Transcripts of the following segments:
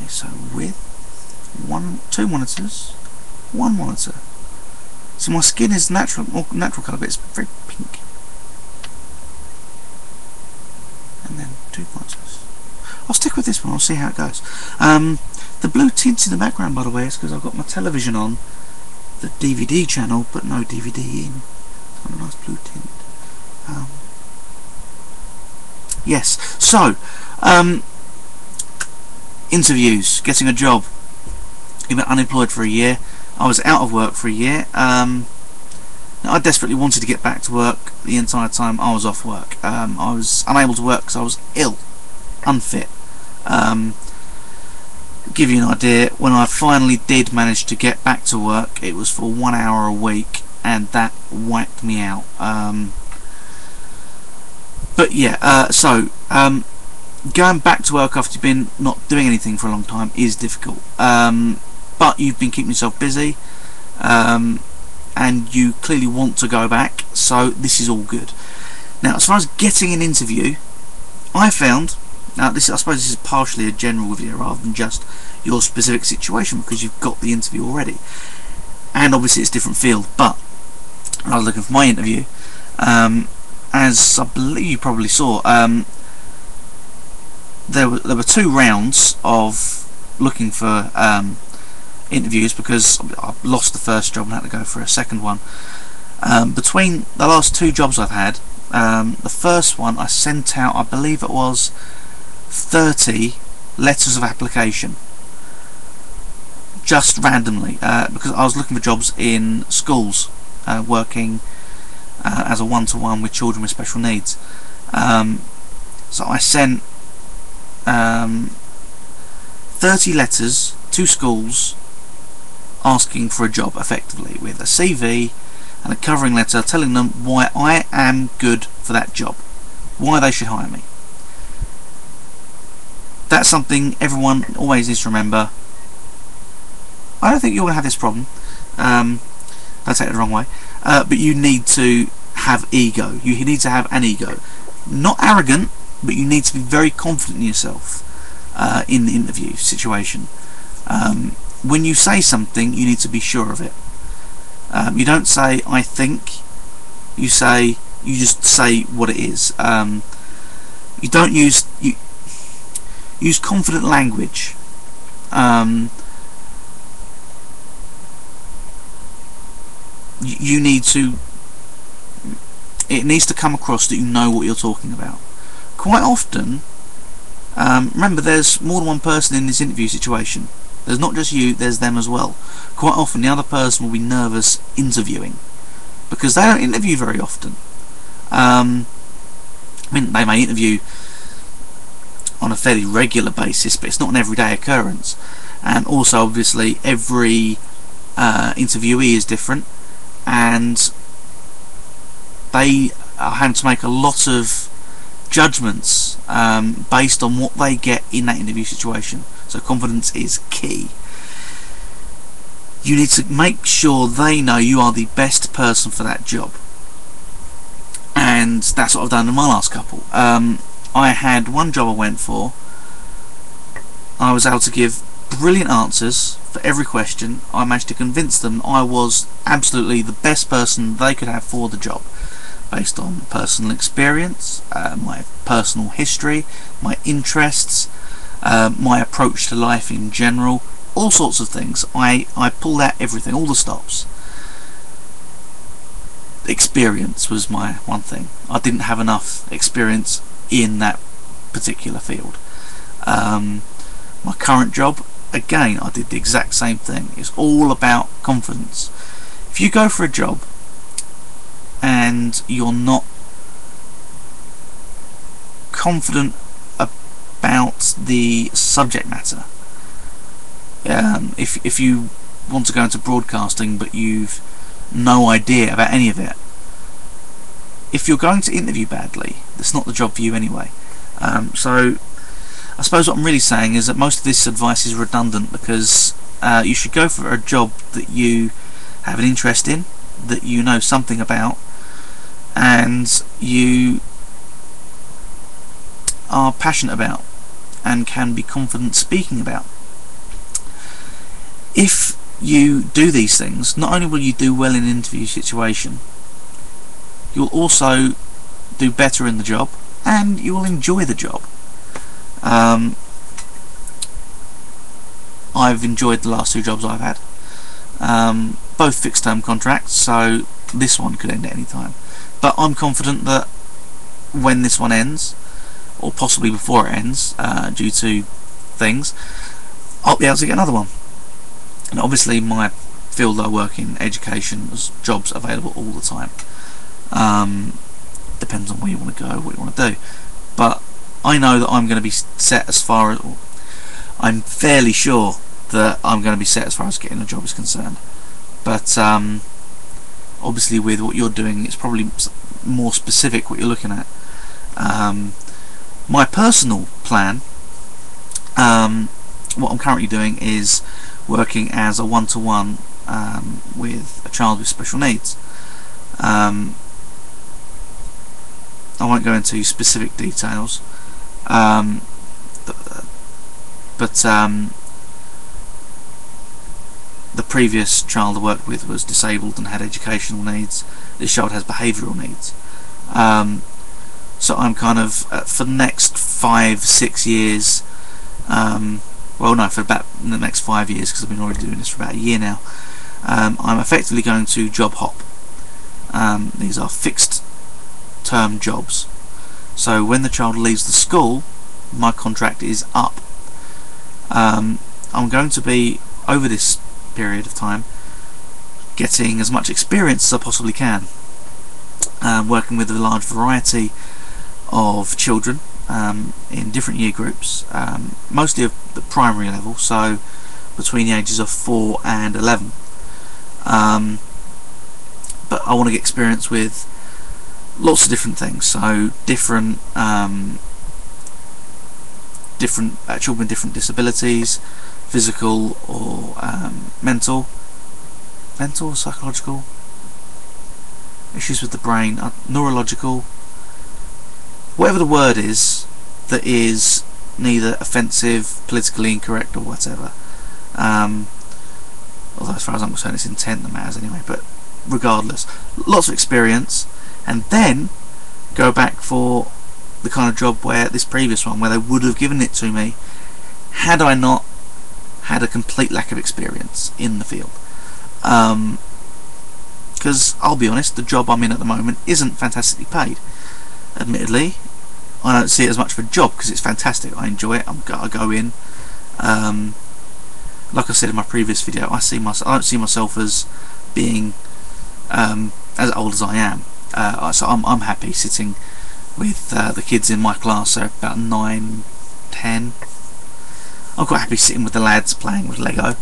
Okay, so width, two monitors, one monitor. So my skin is natural colour, but it's very pink. And then two monitors. I'll stick with this one. I'll see how it goes. The blue tints in the background, by the way, is because I've got my television on the DVD channel, but no DVD in. It's got a nice blue tint. Yes. So, interviews, getting a job. You've been unemployed for a year. I was out of work for a year. I desperately wanted to get back to work the entire time I was off work. I was unable to work because I was ill, unfit. Give you an idea, when I finally did manage to get back to work, it was for 1 hour a week, and that wiped me out. But yeah, so going back to work after you've been not doing anything for a long time is difficult. But you've been keeping yourself busy, and you clearly want to go back, so this is all good. Now, as far as getting an interview, I found, now I suppose this is partially a general review rather than just your specific situation, because you've got the interview already, and obviously it's a different field. But when I was looking for my interview, as I believe you probably saw, there were 2 rounds of looking for interviews, because I lost the first job and had to go for a second one. Between the last 2 jobs I've had, the first one I sent out, I believe it was 30 letters of application, just randomly, because I was looking for jobs in schools, working as a one-to-one with children with special needs. So I sent 30 letters to schools asking for a job, effectively, with a CV and a covering letter telling them why I am good for that job, why they should hire me. That's something everyone always needs to remember. I don't think you're going to have this problem, don't take it the wrong way, but you need to have ego. You need to have an ego. Not arrogant, but you need to be very confident in yourself in the interview situation. When you say something, you need to be sure of it. You don't say "I think." You just say what it is. You don't use confident language. You need to. It needs to come across that you know what you're talking about. Quite often, remember, there's more than one person in this interview situation. There's not just you, there's them as well. Quite often the other person will be nervous interviewing, because they don't interview very often. I mean, they may interview on a fairly regular basis, but it's not an everyday occurrence. And also, obviously, every interviewee is different, and they are having to make a lot of judgments based on what they get in that interview situation. So confidence is key. You need to make sure they know you are the best person for that job, and that's what I've done in my last couple. I had one job I went for. I was able to give brilliant answers for every question. I managed to convince them I was absolutely the best person they could have for the job, based on personal experience, my personal history, my interests, my approach to life in general, all sorts of things. I pulled out everything, all the stops. Experience was my one thing. I didn't have enough experience in that particular field. My current job, again, I did the exact same thing. It's all about confidence. If you go for a job and you're not confident about the subject matter, if you want to go into broadcasting but you've no idea about any of it, if you're going to interview badly, that's not the job for you anyway. So I suppose what I'm really saying is that most of this advice is redundant, because you should go for a job that you have an interest in, that you know something about, and you are passionate about and can be confident speaking about. if you do these things, not only will you do well in an interview situation, you'll also do better in the job, and you will enjoy the job. I've enjoyed the last 2 jobs I've had, both fixed term contracts, so this one could end at any time, but I'm confident that when this one ends, or possibly before it ends, due to things, I'll be able to get another one. And obviously my field I work in, education, there's jobs available all the time. Depends on where you want to go, what you want to do, but I know that I'm going to be set as far as, I'm fairly sure that I'm going to be set as far as getting a job is concerned. But obviously with what you're doing, it's probably more specific what you're looking at. My personal plan, what I'm currently doing is working as a one-to-one with a child with special needs. I won't go into specific details, but the previous child I worked with was disabled and had educational needs. This child has behavioural needs. So I'm kind of, for the next 5-6 years, well no, for about the next 5 years, because I've been already doing this for about a year now, I'm effectively going to job hop. These are fixed term jobs. So when the child leaves the school, my contract is up. I'm going to be, over this period of time, getting as much experience as I possibly can, working with a large variety of children in different year groups, mostly of the primary level, so between the ages of 4 and 11. But I want to get experience with lots of different things, so different children with different disabilities, physical or mental, psychological, issues with the brain, neurological, whatever the word is that is neither offensive, politically incorrect or whatever. Although as far as I'm concerned it's intent that matters anyway, but regardless, lots of experience, and then go back for the kind of job where this previous one, where they would have given it to me had I not had a complete lack of experience in the field. Because I'll be honest, the job I'm in at the moment isn't fantastically paid. Admittedly, I don't see it as much of a job because it's fantastic. I enjoy it. I go in. Like I said in my previous video, I don't see myself as being as old as I am. So I'm happy sitting with the kids in my class. They're about 9, 10. I'm quite happy sitting with the lads playing with Lego. I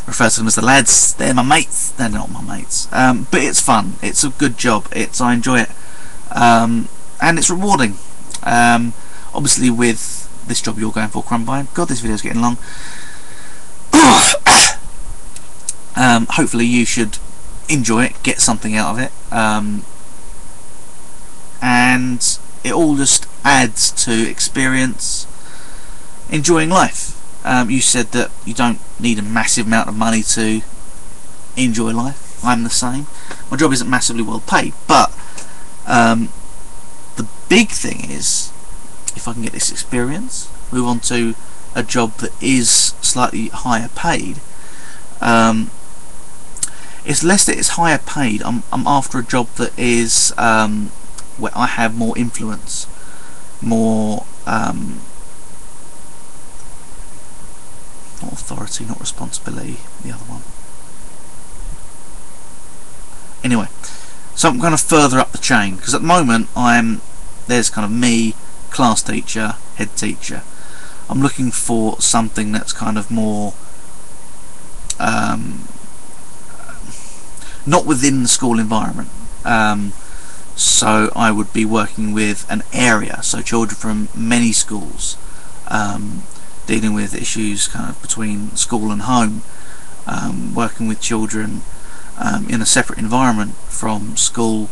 refer to them as the lads. They're my mates. They're not my mates. But it's fun. It's a good job. I enjoy it. And it's rewarding. Obviously with this job you're going for, Crumbine, God, this video's getting long. Hopefully you should enjoy it, get something out of it, and it all just adds to experience, enjoying life. You said that you don't need a massive amount of money to enjoy life. I'm the same. My job isn't massively well paid, but the big thing is, if I can get this experience, move on to a job that is slightly higher paid. It's less that it's higher paid. I'm after a job that is where I have more influence, more not authority, not responsibility, the other one. Anyway, so I'm going to further up the chain, because at the moment there's kind of me, class teacher, head teacher. I'm looking for something that's kind of more not within the school environment. So I would be working with an area, so children from many schools, dealing with issues kind of between school and home, working with children in a separate environment from school,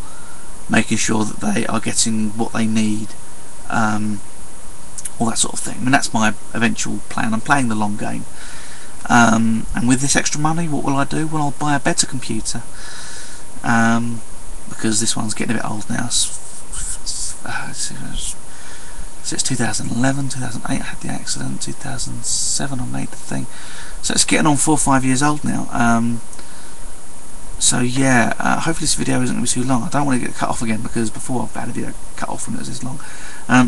making sure that they are getting what they need, all that sort of thing. I mean, that's my eventual plan. I'm playing the long game. And with this extra money, what will I do? Well, I'll buy a better computer, because this one's getting a bit old now. So it's 2011, 2008 I had the accident, 2007 I made the thing. So it's getting on 4 or 5 years old now. So yeah, hopefully this video isn't going to be too long. I don't want to get cut off again, because before I've had a video cut off when it was this long.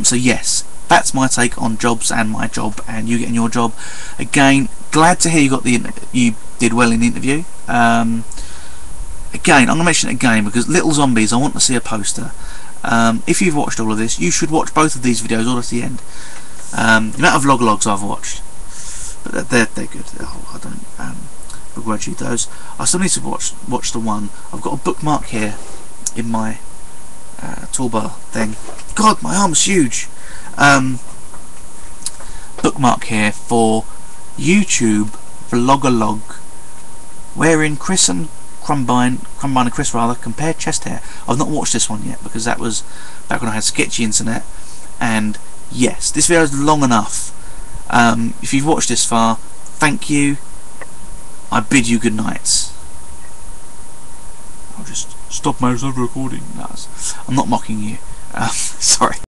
So yes, that's my take on jobs and my job and you getting your job. Again, glad to hear you did well in the interview. Again, I'm going to mention it again because Little Zombies, I want to see a poster. If you've watched all of this, you should watch both of these videos all at the end. The amount of vlog-logs I've watched, but they're good. I don't begrudge you those. I still need to watch the one. I've got a bookmark here in my toolbar thing. God, my arm's huge. Bookmark here for YouTube Vlog-a-log, wherein Chris and Crumbine and Chris rather compare chest hair. I've not watched this one yet because that was back when I had sketchy internet. And yes, this video is long enough. If you've watched this far, thank you. I bid you good night. I'll just stop myself recording. No, I'm not mocking you. Sorry.